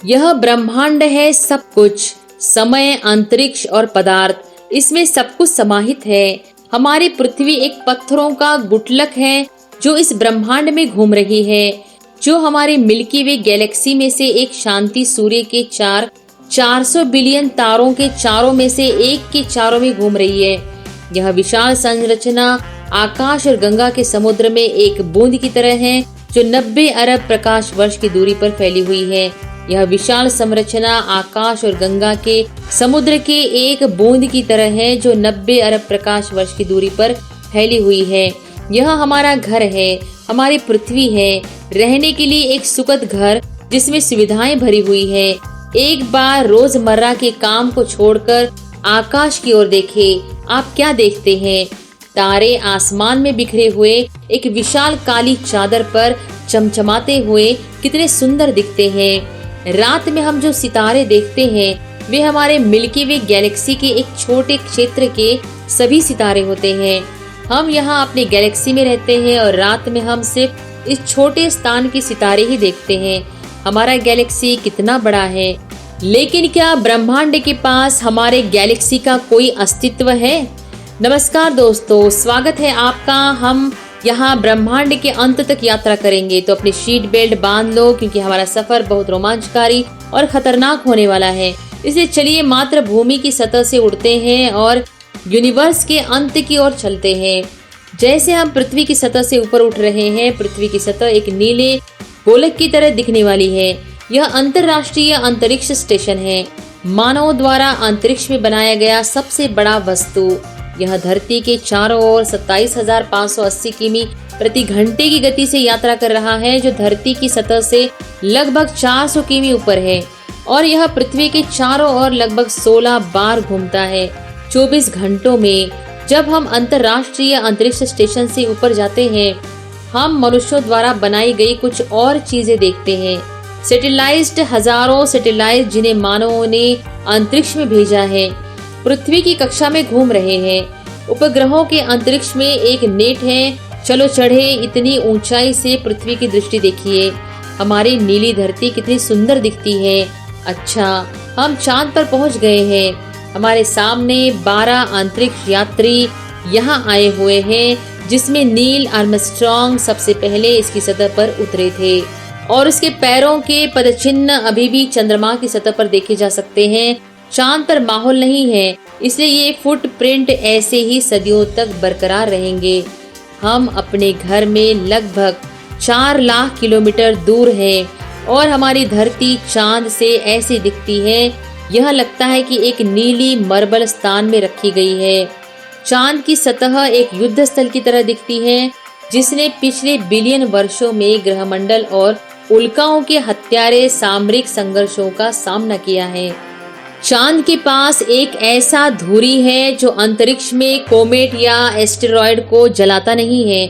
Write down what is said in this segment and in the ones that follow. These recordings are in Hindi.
यह ब्रह्मांड है सब कुछ, समय, अंतरिक्ष और पदार्थ, इसमें सब कुछ समाहित है। हमारी पृथ्वी एक पत्थरों का गुटलक है जो इस ब्रह्मांड में घूम रही है, जो हमारी मिल्की वे गैलेक्सी में से एक शांति सूर्य के 400 बिलियन तारों के चारों में से एक के चारों में घूम रही है। यह विशाल संरचना आकाश और गंगा के समुद्र में एक बूंद की तरह है जो 90 अरब प्रकाश वर्ष की दूरी पर फैली हुई है। यह विशाल संरचना आकाश और गंगा के समुद्र के एक बूंद की तरह है जो 90 अरब प्रकाश वर्ष की दूरी पर फैली हुई है। यह हमारा घर है, हमारी पृथ्वी है, रहने के लिए एक सुखद घर जिसमें सुविधाएं भरी हुई है। एक बार रोजमर्रा के काम को छोड़कर आकाश की ओर देखें। आप क्या देखते हैं? तारे आसमान में बिखरे हुए एक विशाल काली चादर पर चमचमाते हुए कितने सुंदर दिखते हैं। रात में हम जो सितारे देखते हैं वे हमारे मिल्की वे गैलेक्सी के एक छोटे क्षेत्र के सभी सितारे होते हैं। हम यहाँ अपनी गैलेक्सी में रहते हैं और रात में हम सिर्फ इस छोटे स्थान के सितारे ही देखते हैं। हमारा गैलेक्सी कितना बड़ा है, लेकिन क्या ब्रह्मांड के पास हमारे गैलेक्सी का कोई अस्तित्व है? नमस्कार दोस्तों, स्वागत है आपका। हम यहाँ ब्रह्मांड के अंत तक यात्रा करेंगे, तो अपनी सीट बेल्ट बांध लो क्योंकि हमारा सफर बहुत रोमांचकारी और खतरनाक होने वाला है। इसलिए चलिए मात्र भूमि की सतह से उड़ते हैं और यूनिवर्स के अंत की ओर चलते हैं। जैसे हम पृथ्वी की सतह से ऊपर उठ रहे हैं, पृथ्वी की सतह एक नीले गोलक की तरह दिखने वाली है। यह अंतरराष्ट्रीय अंतरिक्ष स्टेशन है, मानव द्वारा अंतरिक्ष में बनाया गया सबसे बड़ा वस्तु। यह धरती के चारों ओर 27,580 किमी प्रति घंटे की गति से यात्रा कर रहा है, जो धरती की सतह से लगभग 400 किमी ऊपर है। और यह पृथ्वी के चारों ओर लगभग 16 बार घूमता है 24 घंटों में। जब हम अंतरराष्ट्रीय अंतरिक्ष स्टेशन से ऊपर जाते हैं, हम मनुष्यों द्वारा बनाई गई कुछ और चीजें देखते हैं। सैटेलाइट, हजारों सैटेलाइट जिन्हें मानवों ने अंतरिक्ष में भेजा है, पृथ्वी की कक्षा में घूम रहे हैं। उपग्रहों के अंतरिक्ष में एक नेट है। चलो चढ़े, इतनी ऊंचाई से पृथ्वी की दृष्टि देखिए। हमारी नीली धरती कितनी सुंदर दिखती है। अच्छा, हम चांद पर पहुंच गए हैं। हमारे सामने 12 अंतरिक्ष यात्री यहाँ आए हुए हैं, जिसमें नील आर्मस्ट्रॉन्ग सबसे पहले इसकी सतह पर उतरे थे और उसके पैरों के पदचिन्ह अभी भी चंद्रमा की सतह पर देखे जा सकते हैं। चांद पर माहौल नहीं है, इसलिए ये फुटप्रिंट ऐसे ही सदियों तक बरकरार रहेंगे। हम अपने घर में लगभग 4 लाख किलोमीटर दूर हैं और हमारी धरती चांद से ऐसी दिखती है, यह लगता है कि एक नीली मार्बल स्थान में रखी गई है। चांद की सतह एक युद्ध स्थल की तरह दिखती है, जिसने पिछले बिलियन वर्षों में ग्रहमंडल और उल्काओं के हत्यारे सामरिक संघर्षों का सामना किया है। चांद के पास एक ऐसा धुरी है जो अंतरिक्ष में कोमेट या एस्टेरॉयड को जलाता नहीं है।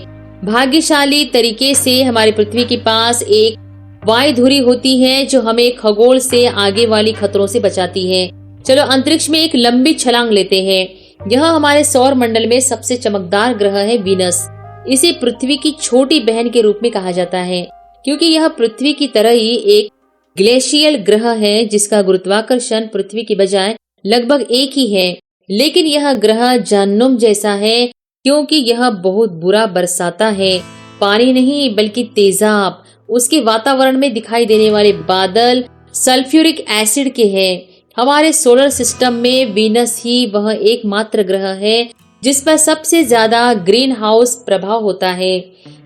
भाग्यशाली तरीके से हमारी पृथ्वी के पास एक वायु धुरी होती है जो हमें खगोल से आगे वाली खतरों से बचाती है। चलो अंतरिक्ष में एक लंबी छलांग लेते हैं। यह हमारे सौर मंडल में सबसे चमकदार ग्रह है वीनस। इसे पृथ्वी की छोटी बहन के रूप में कहा जाता है, क्योंकि यह पृथ्वी की तरह ही एक ग्लेशियल ग्रह है जिसका गुरुत्वाकर्षण पृथ्वी की बजाय लगभग एक ही है। लेकिन यह ग्रह जहन्नुम जैसा है क्योंकि यह बहुत बुरा बरसाता है। पानी नहीं बल्कि तेजाब। उसके वातावरण में दिखाई देने वाले बादल सल्फ्यूरिक एसिड के हैं। हमारे सोलर सिस्टम में वीनस ही वह एकमात्र ग्रह है जिस पर सबसे ज्यादा ग्रीन हाउस प्रभाव होता है।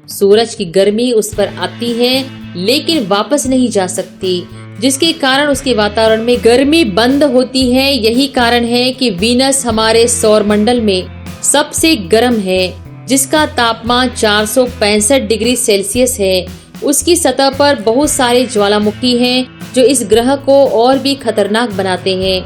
सूरज की गर्मी उस पर आती है लेकिन वापस नहीं जा सकती, जिसके कारण उसके वातावरण में गर्मी बंद होती है। यही कारण है कि वीनस हमारे सौर मंडल में सबसे गर्म है, जिसका तापमान 465 डिग्री सेल्सियस है। उसकी सतह पर बहुत सारे ज्वालामुखी हैं जो इस ग्रह को और भी खतरनाक बनाते हैं।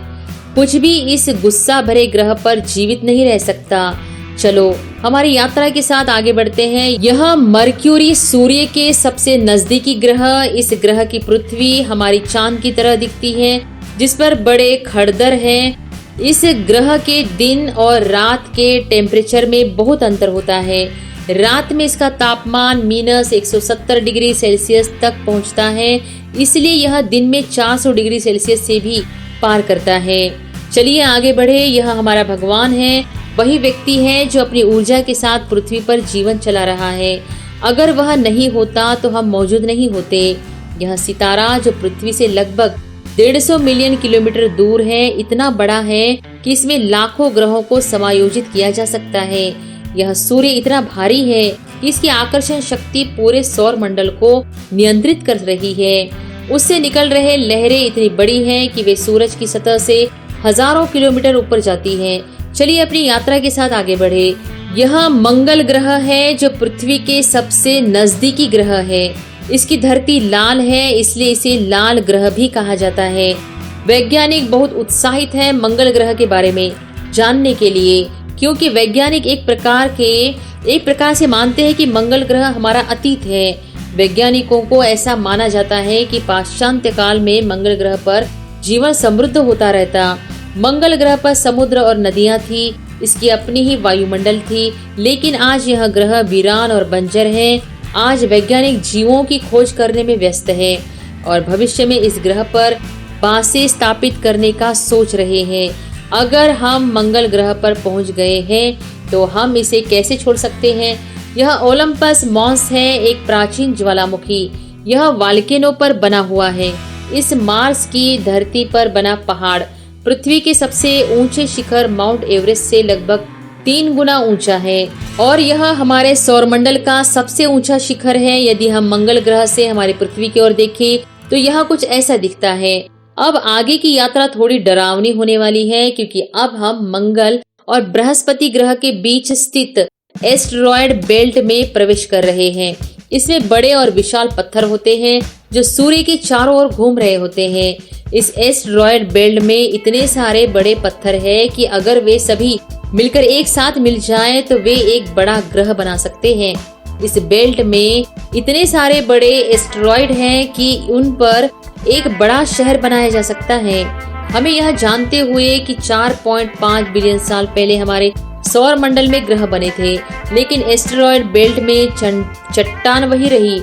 कुछ भी इस गुस्सा भरे ग्रह पर जीवित नहीं रह सकता। चलो हमारी यात्रा के साथ आगे बढ़ते हैं। यह मरक्यूरी सूर्य के सबसे नजदीकी ग्रह। इस ग्रह की पृथ्वी हमारी चांद की तरह दिखती है, जिस पर बड़े खड़दर हैं। इस ग्रह के दिन और रात के टेम्परेचर में बहुत अंतर होता है। रात में इसका तापमान -170 डिग्री सेल्सियस तक पहुंचता है, इसलिए यह दिन में 400 डिग्री सेल्सियस से भी पार करता है। चलिए आगे बढ़े। यह हमारा भगवान है, वही व्यक्ति है जो अपनी ऊर्जा के साथ पृथ्वी पर जीवन चला रहा है। अगर वह नहीं होता तो हम मौजूद नहीं होते। यह सितारा जो पृथ्वी से लगभग 150 मिलियन किलोमीटर दूर है, इतना बड़ा है कि इसमें लाखों ग्रहों को समायोजित किया जा सकता है। यह सूर्य इतना भारी है कि इसकी आकर्षण शक्ति पूरे सौर मंडल को नियंत्रित कर रही है। उससे निकल रहे लहरें इतनी बड़ी हैं कि वे सूरज की सतह से हजारों किलोमीटर ऊपर जाती हैं। चलिए अपनी यात्रा के साथ आगे बढ़े। यह मंगल ग्रह है जो पृथ्वी के सबसे नजदीकी ग्रह है। इसकी धरती लाल है, इसलिए इसे लाल ग्रह भी कहा जाता है। वैज्ञानिक बहुत उत्साहित हैं मंगल ग्रह के बारे में जानने के लिए, क्योंकि वैज्ञानिक एक प्रकार से मानते हैं कि मंगल ग्रह हमारा अतीत है। वैज्ञानिकों को ऐसा माना जाता है कि पाषाण काल में मंगल ग्रह पर जीवन समृद्ध होता रहता। मंगल ग्रह पर समुद्र और नदियां थी, इसकी अपनी ही वायुमंडल थी, लेकिन आज यह ग्रह वीरान और बंजर है। आज वैज्ञानिक जीवों की खोज करने में व्यस्त है और भविष्य में इस ग्रह पर बासें स्थापित करने का सोच रहे हैं। अगर हम मंगल ग्रह पर पहुंच गए हैं तो हम इसे कैसे छोड़ सकते हैं। यह ओलंपस मॉन्स है, एक प्राचीन ज्वालामुखी। यह वाल्केनो पर बना हुआ है। इस मार्स की धरती पर बना पहाड़ पृथ्वी के सबसे ऊंचे शिखर माउंट एवरेस्ट से लगभग 3 गुना ऊंचा है और यह हमारे सौरमंडल का सबसे ऊंचा शिखर है। यदि हम मंगल ग्रह से हमारी पृथ्वी की ओर देखें तो यह कुछ ऐसा दिखता है। अब आगे की यात्रा थोड़ी डरावनी होने वाली है, क्योंकि अब हम मंगल और बृहस्पति ग्रह के बीच स्थित एस्टेरॉयड बेल्ट में प्रवेश कर रहे हैं। इसमें बड़े और विशाल पत्थर होते हैं जो सूर्य के चारों ओर घूम रहे होते हैं। इस एस्टेरॉयड बेल्ट में इतने सारे बड़े पत्थर है कि अगर वे सभी मिलकर एक साथ मिल जाएं तो वे एक बड़ा ग्रह बना सकते हैं। इस बेल्ट में इतने सारे बड़े एस्टेरॉयड हैं कि उन पर एक बड़ा शहर बनाया जा सकता है। हमें यह जानते हुए कि 4.5 बिलियन साल पहले हमारे सौर मंडल में ग्रह बने थे, लेकिन एस्टेरॉयड बेल्ट में चट्टान वही रही।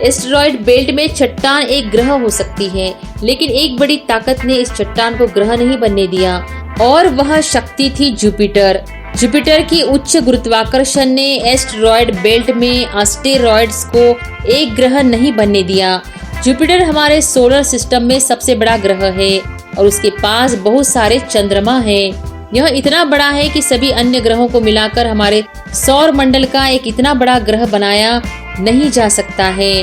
एस्टेरॉयड बेल्ट में चट्टान एक ग्रह हो सकती है, लेकिन एक बड़ी ताकत ने इस चट्टान को ग्रह नहीं बनने दिया और वह शक्ति थी जुपिटर। जुपिटर की उच्च गुरुत्वाकर्षण ने एस्टेरॉयड बेल्ट में एस्टेरॉयड्स को एक ग्रह नहीं बनने दिया। जुपिटर हमारे सोलर सिस्टम में सबसे बड़ा ग्रह है और उसके पास बहुत सारे चंद्रमा हैं। यह इतना बड़ा है कि सभी अन्य ग्रहों को मिलाकर हमारे सौर मंडल का एक इतना बड़ा ग्रह बनाया नहीं जा सकता है।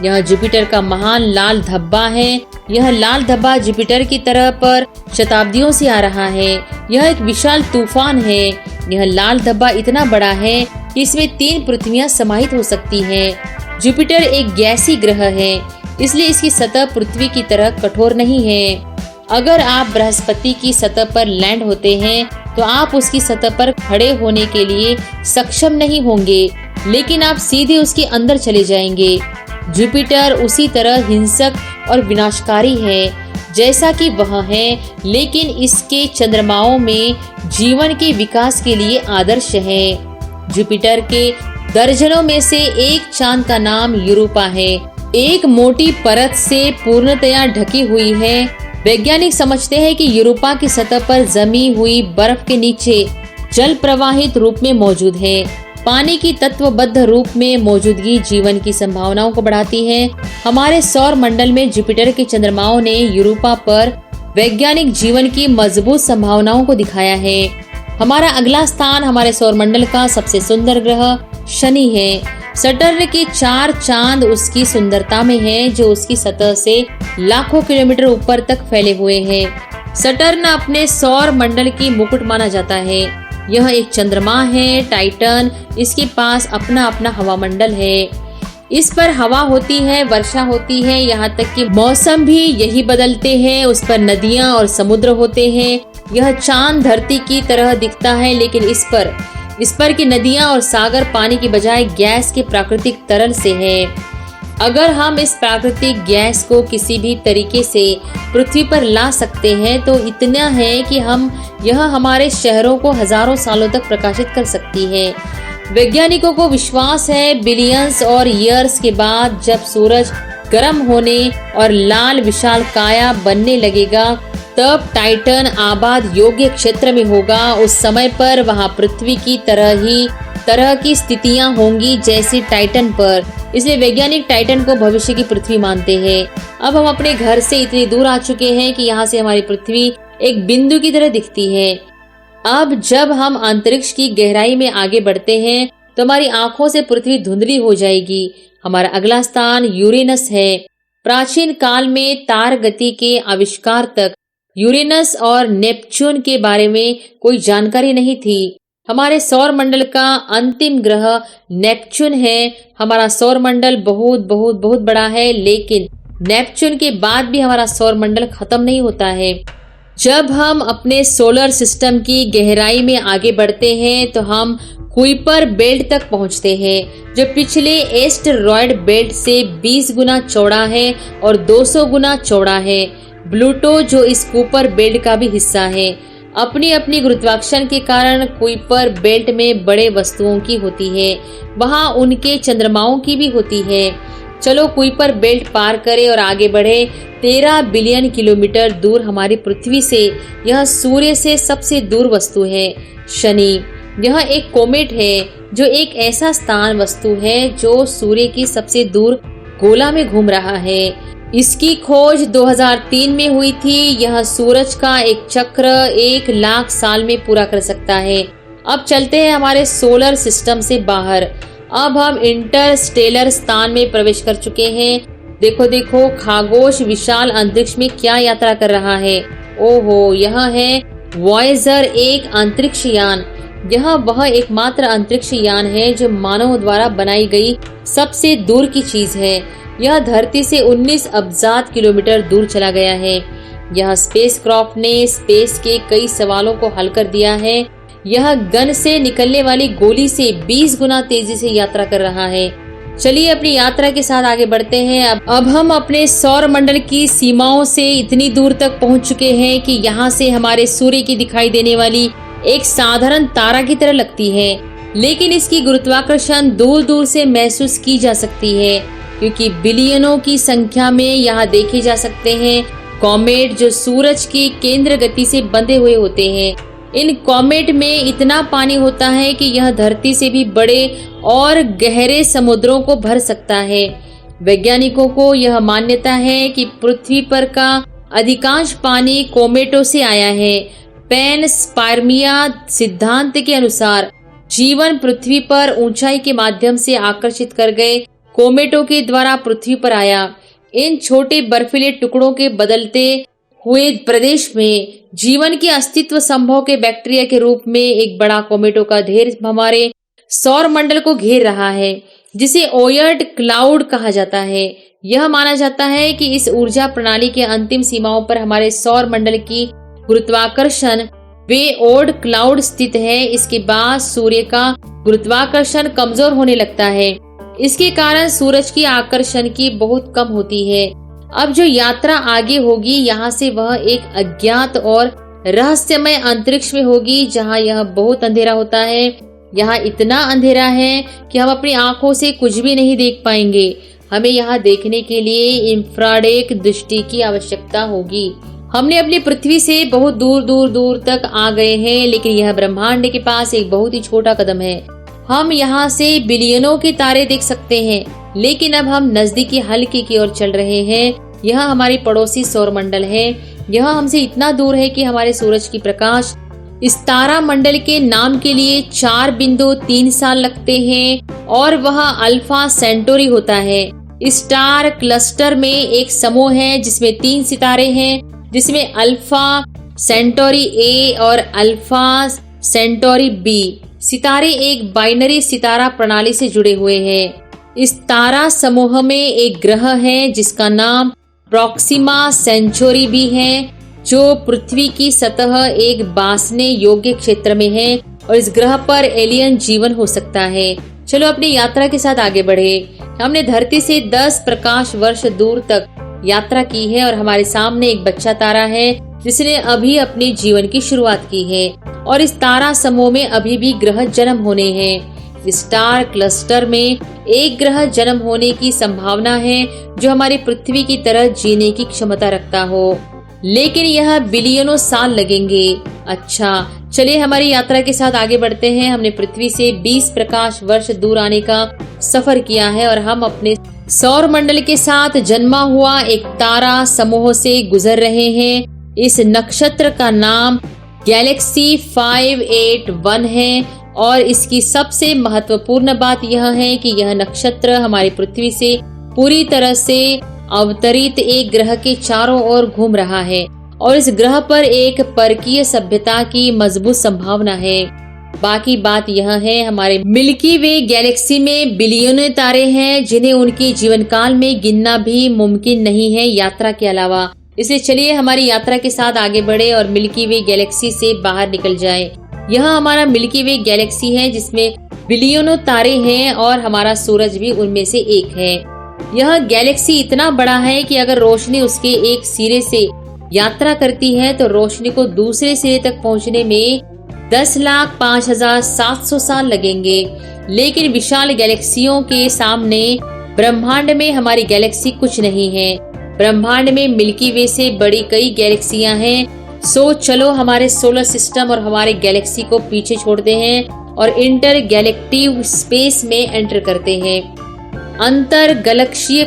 यह जुपिटर का महान लाल धब्बा है। यह लाल धब्बा जुपिटर की तरह पर शताब्दियों से आ रहा है। यह एक विशाल तूफान है। यह लाल धब्बा इतना बड़ा है कि इसमें 3 पृथ्वियां समाहित हो सकती हैं। जुपिटर एक गैसीय ग्रह है, इसलिए इसकी सतह पृथ्वी की तरह कठोर नहीं है। अगर आप बृहस्पति की सतह पर लैंड होते हैं तो आप उसकी सतह पर खड़े होने के लिए सक्षम नहीं होंगे, लेकिन आप सीधे उसके अंदर चले जाएंगे। जुपिटर उसी तरह हिंसक और विनाशकारी है जैसा कि वह है, लेकिन इसके चंद्रमाओं में जीवन के विकास के लिए आदर्श है। जुपिटर के दर्जनों में से एक चांद का नाम यूरोपा है। एक मोटी परत से पूर्णतया ढकी हुई है। वैज्ञानिक समझते हैं कि यूरोपा की सतह पर जमी हुई बर्फ के नीचे जल प्रवाहित रूप में मौजूद है। पानी की तत्वबद्ध रूप में मौजूदगी जीवन की संभावनाओं को बढ़ाती है। हमारे सौर मंडल में जुपिटर के चंद्रमाओं ने यूरोपा पर वैज्ञानिक जीवन की मजबूत संभावनाओं को दिखाया है। हमारा अगला स्थान हमारे सौर मंडल का सबसे सुंदर ग्रह शनि है। सटर्न के 4 चांद उसकी सुंदरता में हैं, जो उसकी सतह से लाखों किलोमीटर ऊपर तक फैले हुए हैं। सटर्न अपने सौर मंडल की मुकुट माना जाता है। यह एक चंद्रमा है, टाइटन। इसके पास अपना अपना हवामंडल है। इस पर हवा होती है, वर्षा होती है, यहाँ तक कि मौसम भी यही बदलते हैं। उस पर नदियाँ और समुद्र होते हैं। यह चांद धरती की तरह दिखता है, लेकिन इस पर की नदियाँ और सागर पानी की बजाय गैस के प्राकृतिक तरल से है। अगर हम इस प्राकृतिक गैस को किसी भी तरीके से पृथ्वी पर ला सकते हैं तो इतना है कि यह हमारे शहरों को हजारों सालों तक प्रकाशित कर सकती है। वैज्ञानिकों को विश्वास है बिलियंस और ईयर्स के बाद जब सूरज गर्म होने और लाल विशालकाय बनने लगेगा तब टाइटन आबाद योग्य क्षेत्र में होगा। उस समय पर वहां पृथ्वी की तरह की स्थितियां होंगी जैसे टाइटन पर, इसलिए वैज्ञानिक टाइटन को भविष्य की पृथ्वी मानते हैं। अब हम अपने घर से इतनी दूर आ चुके हैं कि यहाँ से हमारी पृथ्वी एक बिंदु की तरह दिखती है। अब जब हम अंतरिक्ष की गहराई में आगे बढ़ते हैं तो हमारी आंखों से पृथ्वी धुंधली हो जाएगी। हमारा अगला स्थान यूरेनस है। प्राचीन काल में तार गति के आविष्कार तक यूरेनस और नेपच्यून के बारे में कोई जानकारी नहीं थी। हमारे सौर मंडल का अंतिम ग्रह नेपच्यून है। हमारा सौर मंडल बहुत बहुत बहुत बड़ा है, लेकिन नेपच्यून के बाद भी हमारा सौर मंडल खत्म नहीं होता है। जब हम अपने सोलर सिस्टम की गहराई में आगे बढ़ते हैं तो हम कुइपर बेल्ट तक पहुंचते हैं, जो पिछले एस्टेरॉयड बेल्ट से 20 गुना चौड़ा है और 200 गुना चौड़ा है। प्लूटो जो इस कुइपर बेल्ट का भी हिस्सा है, अपनी अपनी गुरुत्वाकर्षण के कारण कुइपर बेल्ट में बड़े वस्तुओं की होती है, वहां उनके चंद्रमाओं की भी होती है। चलो कुइपर बेल्ट पार करें और आगे बढ़े। 13 बिलियन किलोमीटर दूर हमारी पृथ्वी से यह सूर्य से सबसे दूर वस्तु है शनि। यह एक कोमेट है जो एक ऐसा स्थान वस्तु है जो सूर्य की सबसे दूर गोला में घूम रहा है। इसकी खोज 2003 में हुई थी। यह सूरज का एक चक्र 1 लाख साल में पूरा कर सकता है। अब चलते हैं हमारे सोलर सिस्टम से बाहर। अब हम इंटरस्टेलर स्थान में प्रवेश कर चुके हैं। देखो देखो खागोश विशाल अंतरिक्ष में क्या यात्रा कर रहा है। ओहो, यह है वॉयेजर 1 अंतरिक्ष यान। यह वह एकमात्र अंतरिक्ष यान है जो मानव द्वारा बनाई गई सबसे दूर की चीज है। यह धरती से 19 अब्जात किलोमीटर दूर चला गया है। यह स्पेसक्राफ्ट ने स्पेस के कई सवालों को हल कर दिया है। यह गन से निकलने वाली गोली से 20 गुना तेजी से यात्रा कर रहा है। चलिए अपनी यात्रा के साथ आगे बढ़ते हैं। अब हम अपने सौर मंडल की सीमाओं से इतनी दूर तक पहुंच चुके हैं कि यहाँ से हमारे सूर्य की दिखाई देने वाली एक साधारण तारा की तरह लगती है, लेकिन इसकी गुरुत्वाकर्षण दूर दूर से महसूस की जा सकती है क्योंकि बिलियनों की संख्या में यहाँ देखे जा सकते हैं कॉमेट जो सूरज की केंद्र गति से बंधे हुए होते हैं। इन कॉमेट में इतना पानी होता है कि यह धरती से भी बड़े और गहरे समुद्रों को भर सकता है। वैज्ञानिकों को यह मान्यता है कि पृथ्वी पर का अधिकांश पानी कॉमेटों से आया है। पैनस्पर्मिया सिद्धांत के अनुसार जीवन पृथ्वी पर ऊंचाई के माध्यम से आकर्षित कर गए कॉमेटों के द्वारा पृथ्वी पर आया। इन छोटे बर्फीले टुकड़ों के बदलते हुए प्रदेश में जीवन के अस्तित्व संभव के बैक्टीरिया के रूप में एक बड़ा कॉमेटों का ढेर हमारे सौर मंडल को घेर रहा है, जिसे ओयर्ट क्लाउड कहा जाता है। यह माना जाता है कि इस ऊर्जा प्रणाली के अंतिम सीमाओं पर हमारे सौर मंडल की गुरुत्वाकर्षण वेओर्ड क्लाउड स्थित है। इसके बाद सूर्य का गुरुत्वाकर्षण कमजोर होने लगता है। इसके कारण सूरज की आकर्षण की बहुत कम होती है। अब जो यात्रा आगे होगी यहाँ से वह एक अज्ञात और रहस्यमय अंतरिक्ष में होगी जहाँ यह बहुत अंधेरा होता है। यहाँ इतना अंधेरा है कि हम अपनी आंखों से कुछ भी नहीं देख पाएंगे। हमें यहाँ देखने के लिए इंफ्रारेड दृष्टि की आवश्यकता होगी। हमने अपनी पृथ्वी से बहुत दूर दूर दूर तक आ गए हैं, लेकिन यह ब्रह्मांड के पास एक बहुत ही छोटा कदम है। हम यहाँ से बिलियनों के तारे देख सकते हैं, लेकिन अब हम नजदीकी हल्के की ओर चल रहे हैं। यह हमारी पड़ोसी सौर मंडल है। यह हमसे इतना दूर है कि हमारे सूरज की प्रकाश इस तारा मंडल के नाम के लिए 4.3 साल लगते हैं और वह अल्फा सेंटोरी होता है। स्टार क्लस्टर में एक समूह है जिसमें 3 सितारे हैं, जिसमें अल्फा सेंटोरी ए और अल्फा सेंटोरी बी सितारे एक बाइनरी सितारा प्रणाली से जुड़े हुए हैं। इस तारा समूह में एक ग्रह है जिसका नाम प्रॉक्सिमा सेंचुरी भी है, जो पृथ्वी की सतह एक बासने योग्य क्षेत्र में है और इस ग्रह पर एलियन जीवन हो सकता है। चलो अपनी यात्रा के साथ आगे बढ़े। हमने धरती से 10 प्रकाश वर्ष दूर तक यात्रा की है और हमारे सामने एक बच्चा तारा है जिसने अभी अपने जीवन की शुरुआत की है और इस तारा समूह में अभी भी ग्रह जन्म होने हैं। स्टार क्लस्टर में एक ग्रह जन्म होने की संभावना है जो हमारी पृथ्वी की तरह जीने की क्षमता रखता हो, लेकिन यह बिलियनों साल लगेंगे। अच्छा, चलिए हमारी यात्रा के साथ आगे बढ़ते हैं। हमने पृथ्वी से 20 प्रकाश वर्ष दूर आने का सफर किया है और हम अपने सौर मंडल के साथ जन्मा हुआ एक तारा समूह से गुजर रहे हैं। इस नक्षत्र का नाम गैलेक्सी 581 है और इसकी सबसे महत्वपूर्ण बात यह है कि यह नक्षत्र हमारी पृथ्वी से पूरी तरह से अवतरित एक ग्रह के चारों ओर घूम रहा है और इस ग्रह पर एक परकीय सभ्यता की मजबूत संभावना है। बाकी बात यह है, हमारे मिल्की वे गैलेक्सी में बिलियनों तारे हैं जिन्हें उनके जीवन काल में गिनना भी मुमकिन नहीं है यात्रा के अलावा। इसलिए चलिए हमारी यात्रा के साथ आगे बढ़े और मिल्की वे गैलेक्सी से बाहर निकल जाए। यह हमारा मिल्की वे गैलेक्सी है जिसमें बिलियनों तारे हैं और हमारा सूरज भी उनमें से एक है। यह गैलेक्सी इतना बड़ा है कि अगर रोशनी उसके एक सिरे से यात्रा करती है तो रोशनी को दूसरे सिरे तक पहुंचने में 10,05,700 साल लगेंगे। लेकिन विशाल गैलेक्सियों के सामने ब्रह्मांड में हमारी गैलेक्सी कुछ नहीं है। ब्रह्मांड में मिल्की वे से बड़ी कई गैलेक्सियां हैं। सो चलो हमारे सोलर सिस्टम और हमारे गैलेक्सी को पीछे छोड़ते हैं और इंटर गैलेक्टिव स्पेस में एंटर करते हैं। अंतर गैलेक्सीय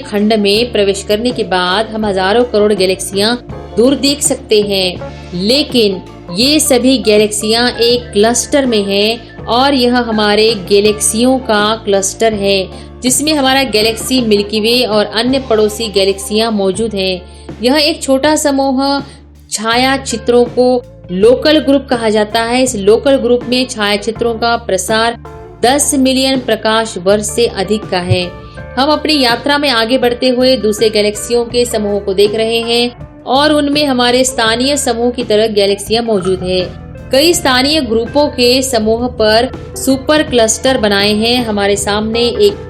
खंड में प्रवेश करने के बाद हम हजारों करोड़ गैलेक्सियां दूर देख सकते हैं, लेकिन ये सभी गैलेक्सियां एक क्लस्टर में हैं और यह हमारे गैलेक्सियों का क्लस्टर है जिसमें हमारा गैलेक्सी मिल्की वे और अन्य पड़ोसी गैलेक्सियां मौजूद हैं। यह एक छोटा समूह छाया चित्रों को लोकल ग्रुप कहा जाता है। इस लोकल ग्रुप में छाया चित्रों का प्रसार 10 मिलियन प्रकाश वर्ष से अधिक का है। हम अपनी यात्रा में आगे बढ़ते हुए दूसरे गैलेक्सियों के समूह को देख रहे हैं और उनमें हमारे स्थानीय समूह की तरह गैलेक्सियां मौजूद है। कई स्थानीय ग्रुपों के समूह पर सुपर क्लस्टर बनाए हैं। हमारे सामने एक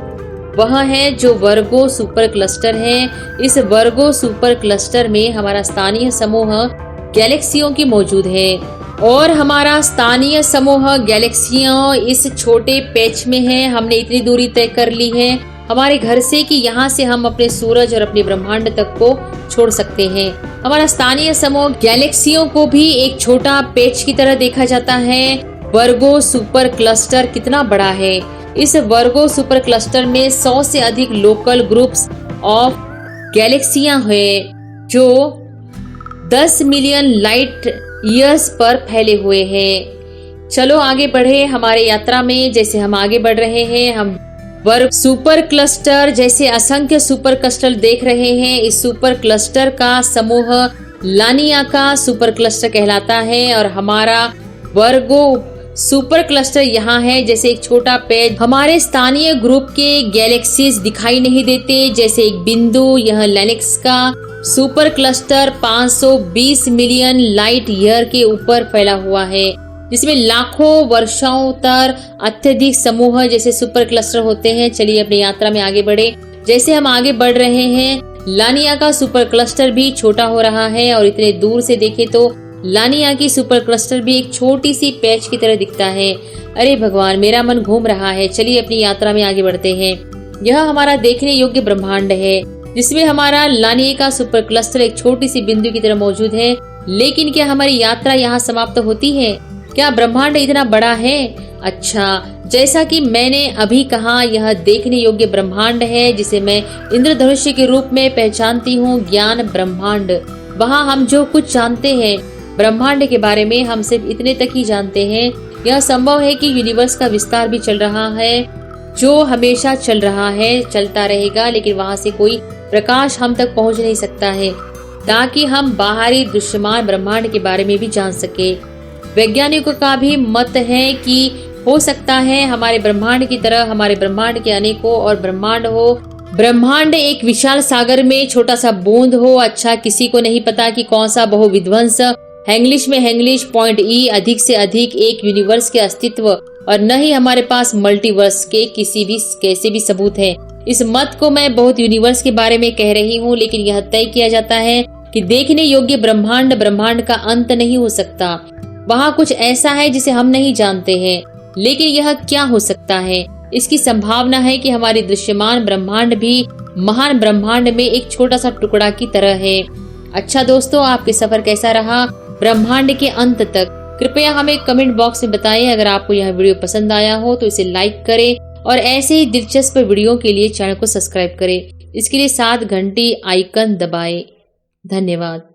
वह है जो वर्गो सुपर क्लस्टर है। इस वर्गो सुपर क्लस्टर में हमारा स्थानीय समूह गैलेक्सियों की मौजूद है और हमारा स्थानीय समूह गैलेक्सियों इस छोटे पैच में है। हमने इतनी दूरी तय कर ली है हमारे घर से कि यहाँ से हम अपने सूरज और अपने ब्रह्मांड तक को छोड़ सकते हैं। हमारा स्थानीय समूह गैलेक्सियों को भी एक छोटा पैच की तरह देखा जाता है। वर्गो सुपर क्लस्टर कितना बड़ा है। इस वर्गो सुपर क्लस्टर में 100 से अधिक लोकल ग्रुप्स ऑफ गैलेक्सियां हैं जो 10 मिलियन लाइट ईयर्स पर फैले हुए हैं। चलो आगे बढ़े हमारे यात्रा में। जैसे हम आगे बढ़ रहे हैं हम वर्ग सुपर क्लस्टर जैसे असंख्य सुपर क्लस्टर देख रहे हैं। इस सुपर क्लस्टर का समूह लानिया का सुपर क्लस्टर कहलाता है और हमारा वर्गो सुपर क्लस्टर यहाँ है जैसे एक छोटा पेज। हमारे स्थानीय ग्रुप के गैलेक्सीज दिखाई नहीं देते जैसे एक बिंदु। यह लेनिक्स का super cluster 520 million light year के ऊपर फैला हुआ है जिसमें लाखों वर्षों तक अत्यधिक समूह जैसे सुपर क्लस्टर होते हैं। चलिए अपनी यात्रा में आगे बढ़े। जैसे हम आगे बढ़ रहे हैं लानिया का सुपर क्लस्टर भी छोटा हो रहा है और इतने दूर से देखे तो लानिया की सुपर क्लस्टर भी एक छोटी सी पैच की तरह दिखता है। अरे भगवान, मेरा मन घूम रहा है। चलिए अपनी यात्रा में आगे बढ़ते हैं। यह हमारा देखने योग्य ब्रह्मांड है जिसमें हमारा लानिया का सुपर क्लस्टर एक छोटी सी बिंदु की तरह मौजूद है। लेकिन क्या हमारी यात्रा यहाँ समाप्त होती है? क्या ब्रह्मांड इतना बड़ा है? अच्छा, जैसा कि मैंने अभी कहा यह देखने योग्य ब्रह्मांड है जिसे मैं इंद्रधनुष्य के रूप में पहचानती हूँ, ज्ञान ब्रह्मांड। वहाँ हम जो कुछ जानते हैं ब्रह्मांड के बारे में हम सिर्फ इतने तक ही जानते हैं। यह संभव है कि यूनिवर्स का विस्तार भी चल रहा है जो हमेशा चल रहा है, चलता रहेगा, लेकिन वहाँ से कोई प्रकाश हम तक पहुँच नहीं सकता है ताकि हम बाहरी दृश्यमान ब्रह्मांड के बारे में भी जान सके। वैज्ञानिकों का भी मत है कि हो सकता है हमारे ब्रह्मांड की तरह हमारे ब्रह्मांड के अनेकों और ब्रह्मांड हो। ब्रह्मांड एक विशाल सागर में छोटा सा बूंद हो। अच्छा, किसी को नहीं पता कि कौन सा बहुविध्वंस हैंग्लिश में हैंग्लिश पॉइंट ई अधिक से अधिक एक यूनिवर्स के अस्तित्व और न ही हमारे पास मल्टीवर्स के कैसे भी सबूत है। इस मत को मैं बहुत यूनिवर्स के बारे में कह रही हूँ, लेकिन यह तय किया जाता है कि देखने योग्य ब्रह्मांड का अंत नहीं हो सकता। वहाँ कुछ ऐसा है जिसे हम नहीं जानते हैं, लेकिन यह क्या हो सकता है? इसकी संभावना है कि हमारी दृश्यमान ब्रह्मांड भी महान ब्रह्मांड में एक छोटा सा टुकड़ा की तरह है। अच्छा दोस्तों, आपके सफर कैसा रहा ब्रह्मांड के अंत तक? कृपया हमें कमेंट बॉक्स में बताएं। अगर आपको यह वीडियो पसंद आया हो तो इसे लाइक करें और ऐसे ही दिलचस्प वीडियो के लिए चैनल को सब्सक्राइब करें। इसके लिए साथ घंटी आइकन दबाएं। धन्यवाद।